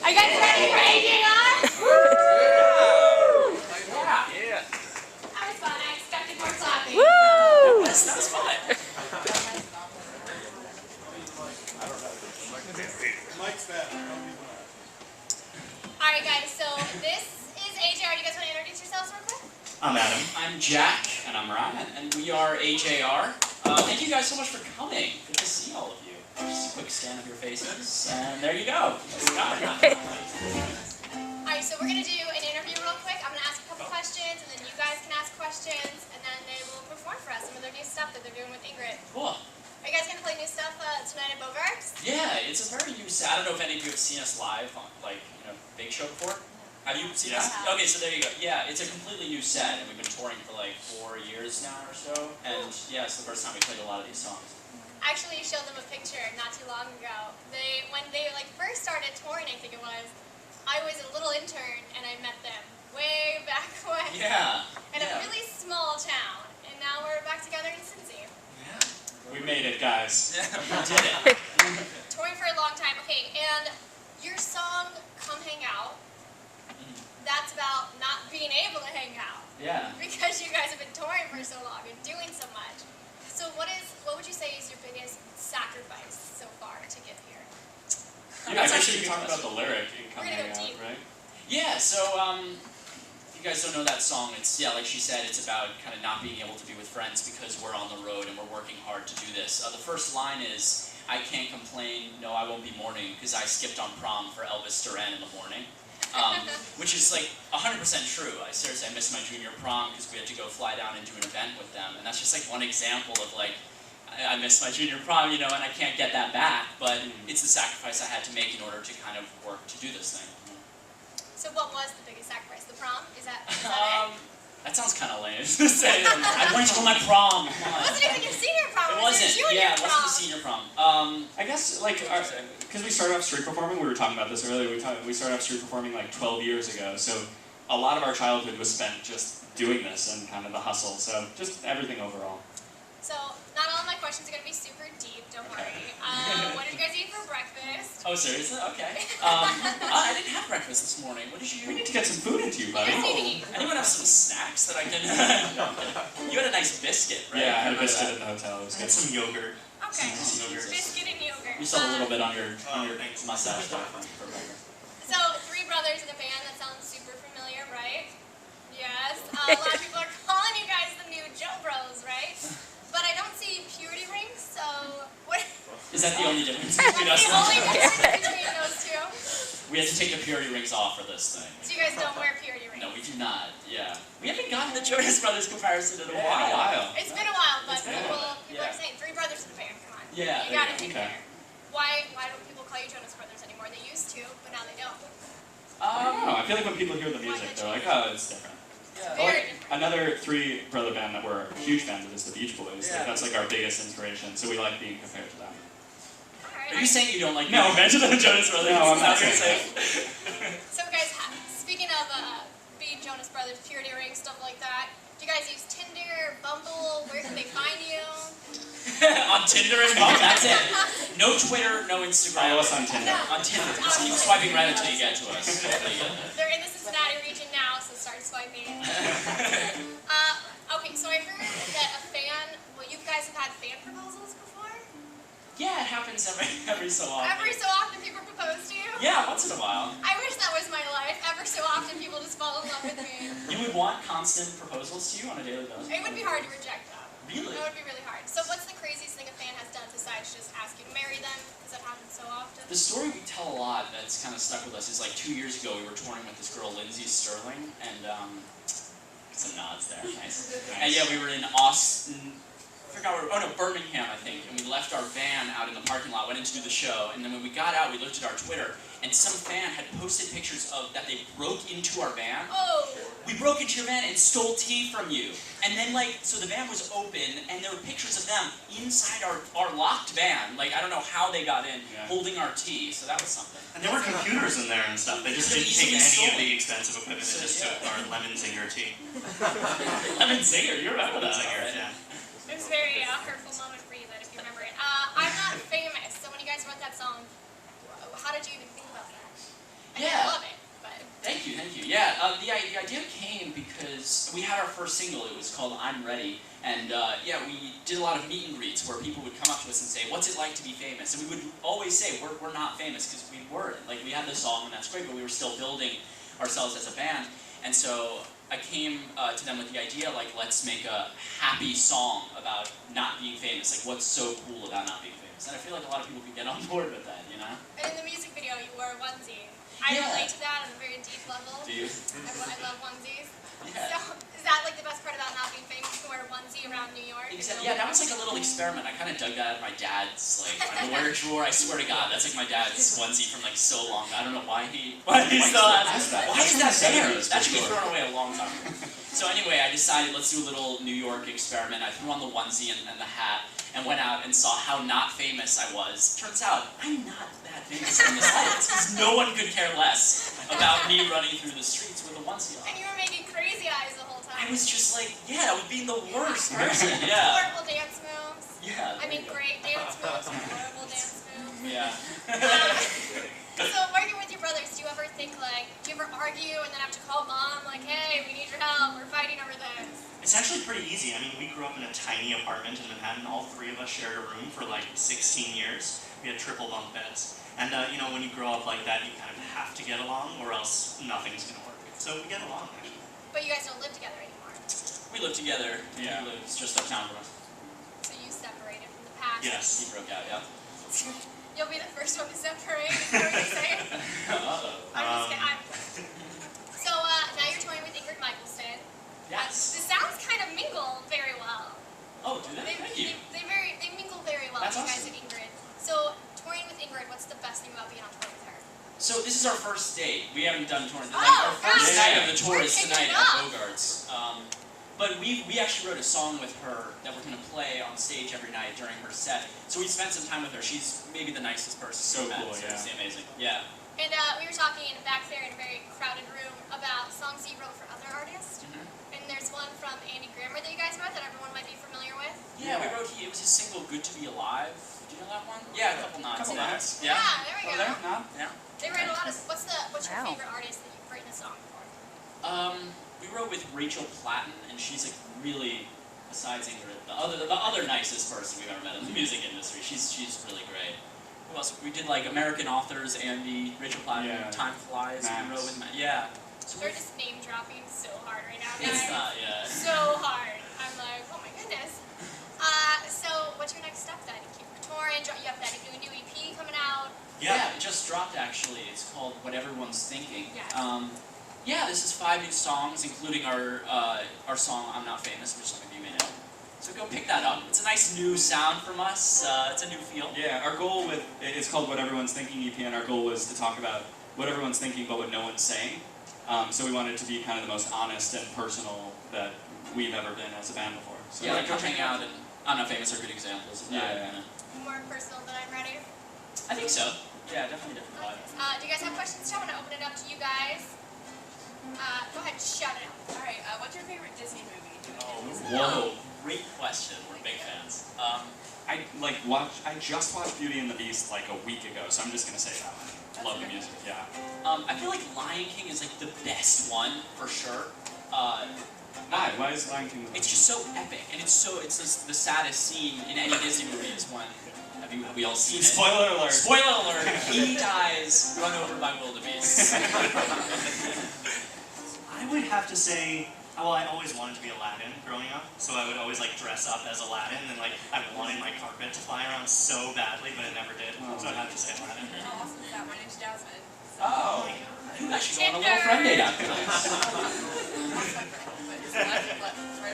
Are you guys ready for AJR? Woo! Yeah. That was fun. I expected more clapping. Woo! That was fun. Mike's bad. Alright guys, so this is AJR. Do you guys want to introduce yourselves real quick? I'm Adam. I'm Jack, and I'm Ryan, and we are AJR. Thank you guys so much for coming. Good to see all of you. Just a quick scan of your faces, and there you go. Alright, so we're going to do an interview real quick. I'm going to ask a couple questions, and then you guys can ask questions, and then they will perform for us some of their new stuff that they're doing with Egret. Cool. Are you guys going to play new stuff tonight at Bogart's? Yeah, it's a very new set. I don't know if any of you have seen us live on, big show before. Have you seen us? Okay, so there you go. Yeah, it's a completely new set, and we've been touring for like 4 years now or so. And yeah, it's the first time we played a lot of these songs. Actually, you showed them a picture not too long ago. When they first started touring, I think it was, I was a little intern, and I met them way back when. Yeah. In a really small town, and now we're back together in Cincy. Yeah. We made it, guys. We did it. Touring for a long time. Okay, and your song, Come Hang Out, that's about not being able to hang out. Yeah. Because you guys have been touring for so long and doing so much. So what would you say is your biggest sacrifice so far to get here? Yeah, I guess you can talk about the lyric and come We're gonna hang go out, deep. right? Yeah, so if you guys don't know that song, it's, yeah, like she said, it's about kind of not being able to be with friends because we're on the road and we're working hard to do this. The first line is, I can't complain, no I won't be mourning, because I skipped on prom for Elvis Duran in the morning. Which is like 100% true. I missed my junior prom because we had to go fly down and do an event with them. And that's just like one example of like, I missed my junior prom, you know, and I can't get that back, but it's the sacrifice I had to make in order to kind of work to do this thing. So what was the biggest sacrifice? The prom? Is that it? That sounds kind of lame to say. I wanted to go to my prom. It wasn't even your senior prom. It wasn't. Your Yeah, junior it wasn't the senior prom. I guess, like, because we started off street performing, we were talking about this earlier, we started off street performing like 12 years ago, so a lot of our childhood was spent just doing this and kind of the hustle, so just everything overall. So, not all of my questions are going to be super deep, don't worry. What did you guys eat for breakfast? Oh, seriously? Okay. I didn't have breakfast this morning. What did you do? We need to get some food into you, buddy. You guys need to eat. Anyone have some snacks that I can... You had a nice biscuit, right? Yeah, I had a biscuit at the hotel. It was I had good. some yogurt. Okay. Some yogurt. Biscuit and yogurt. You saw a little bit on your mustache. So, 3 brothers in a band, that sounds super familiar, right? Yes. A lot of people are calling you guys the new Joe Bros, right? But I don't see purity rings, so what? Is that the only difference That's between the us? only difference between those two. We had to take the purity rings off for this thing. So you guys don't wear purity rings? No, we do not. Yeah. We haven't gotten the Jonas Brothers comparison in a Yeah, while. It's been a while, but It's been a people while. are saying 3 brothers in a band. Come on. Yeah, You there gotta you be go. there. Why don't people call you Jonas Brothers anymore? They used to, but now they don't. I don't know, I feel like when people hear the music, they're like, oh, it's different. Yeah. Very Like, another 3-brother band that we're huge fans of is the Beach Boys. Yeah. Like, that's like our biggest inspiration, so we like being compared to them. Are you saying you don't like No. being mentioned the Jonas Brothers? No, I'm not Is that what you're saying So guys, speaking of being Jonas Brothers, purity rings, stuff like that, do you guys use Tinder, Bumble? Where can they find you? On Tinder and Bumble, that's it. No Twitter, no Instagram. Follow us on Tinder. On Tinder. Just keep swiping right until you get to us. They're in the Cincinnati region now, so start swiping. Okay, so I heard that you guys have had fan proposals before? Yeah, it happens every so often. Every so often people propose to you? Yeah, once in a while. I wish that was my life. Ever so often people just fall in love with me. You would want constant proposals to you on a daily basis? It would be hard to reject them. Really? It would be really hard. So what's the craziest thing a fan has done besides just ask you to marry them? Because that happens so often. The story we tell a lot that's kind of stuck with us is like 2 years ago we were touring with this girl, Lindsay Sterling, and some nods there, nice. And yeah, we were in Austin, Birmingham, I think, and we left our van out in the parking lot, went in to do the show, and then when we got out, we looked at our Twitter, and some fan had posted pictures of that they broke into our van. Oh! We broke into your van and stole tea from you. And then, so the van was open, and there were pictures of them inside our locked van. Like, I don't know how they got in, holding our tea, so that was something. And there were computers in there and stuff. They just didn't take any of the expensive equipment. They just took our lemon zinger tea. Lemon Zinger, you remember that? Zinger, yeah. It was a very hurtful moment for you, then, if you remember it. I'm not famous, so when you guys wrote that song, how did you even think about that? Yeah, the idea came because we had our first single. It was called I'm Ready. And yeah, we did a lot of meet and greets where people would come up to us and say, what's it like to be famous? And we would always say, we're not famous, because we weren't. Like, we had the song and that's great, but we were still building ourselves as a band. And so I came to them with the idea, like, let's make a happy song about not being famous. Like, what's so cool about not being famous? And I feel like a lot of people could get on board with that, you know? And in the music video, you wore a onesie. I relate to that on a very deep level. Do you? I love onesies. Yeah. So, is that like the best part about not being famous, to wear a onesie around New York? Exactly. Yeah, that was like a little experiment. I kind of dug that out of my dad's like underwear drawer. I swear to God, that's like my dad's onesie from like so long. I don't know why he still has that. Why is that there? That should be thrown away a long time ago. So anyway, I decided let's do a little New York experiment. I threw on the onesie and the hat and went out and saw how not famous I was. Turns out I'm not that famous in the slightest, because no one could care less about me running through the streets with a onesie on. And you were making crazy eyes the whole time. I was just like, yeah, I was being the worst person. Yeah. Horrible dance moves. Yeah. I mean, great dance moves, horrible dance moves. Yeah. So, working with your brothers, do you ever think like, do you ever argue and then have to call mom, like, hey, we need your help, we're fighting over this? It's actually pretty easy. I mean, we grew up in a tiny apartment in Manhattan. All three of us shared a room for like 16 years. We had triple bunk beds. And you know, when you grow up like that, you kind of have to get along or else nothing's going to work. So we get along, actually. But you guys don't live together anymore. We live together. Yeah. He lives just uptown from us. So you separated from the past. Yes. He broke out, yeah. You'll be the first one to separate, is that what you're saying? Uh-oh. I'm just kidding. So now you're touring with Ingrid Michaelston. Yes. The sounds kind of mingle very well. Oh, do they? Thank you. They mingle very well, That's you guys awesome. and Ingrid. So touring with Ingrid, what's the best thing about being on tour with her? So this is our first date. We haven't done touring. Oh, Like, our first gosh. night of the tour We're is kicking tonight it at off. Bogart's. But we actually wrote a song with her that we're going to play on stage every night during her set. So we spent some time with her. She's maybe the nicest person So we've met. cool, yeah. It's amazing. Yeah. And we were talking back there in a very crowded room about songs that you wrote for other artists. Mm-hmm. And there's one from Andy Grammer that you guys wrote that everyone might be familiar with. Yeah, we wrote. It was his single "Good to Be Alive." Do you know that one? Yeah, a couple nods. Couple there. nods. Yeah, Yeah. there we Oh, go. there? No? Yeah. They write a lot of. What's your Wow. favorite artist that you've written a song for? We wrote with Rachel Platten, and she's like really, besides Ingrid, the other nicest person we've ever met in the music industry. She's really great. Who else? We did like American authors, Andy, Rachel Platten, Yeah. Time Flies. Max. We wrote with Matt. Yeah. So They're just name dropping so hard right now, guys. it's not, yeah. So hard. I'm like, oh my goodness. So what's your next step then? You keep touring. You have that new EP coming out. Yeah, it just dropped actually. It's called What Everyone's Thinking. Yes. Yeah, this is 5 new songs, including our song I'm Not Famous, which some of you may know. So go pick that up. It's a nice new sound from us. It's a new feel. Yeah, our goal with, it's called What Everyone's Thinking EP, and our goal was to talk about what everyone's thinking but what no one's saying. So we wanted it to be kind of the most honest and personal that we've ever been as a band before. So Yeah, like Coming Out and I'm Not Famous are good examples of that. Yeah. You know. More personal than I'm ready. I think so. Yeah, definitely different vibe. Do you guys have questions? I want to open it up to you guys. Go ahead, shout it out. All right, what's your favorite Disney movie? Whoa, great question. We're big fans. I just watched Beauty and the Beast like a week ago, so I'm just gonna say that one. Love the music, yeah. I feel like Lion King is like the best one for sure. Why? Why is Lion King? It's just so epic, and it's the saddest scene in any Disney movie is when have we all seen it? Spoiler alert. Spoiler alert! He dies run over by wildebeest. I would have to say, well, I always wanted to be Aladdin growing up, so I would always like dress up as Aladdin, and like I wanted my carpet to fly around so badly, but it never did. So I'd have to say Aladdin. How awesome is that? My name's Jasmine. Oh, you guys should go on a little friend date after this.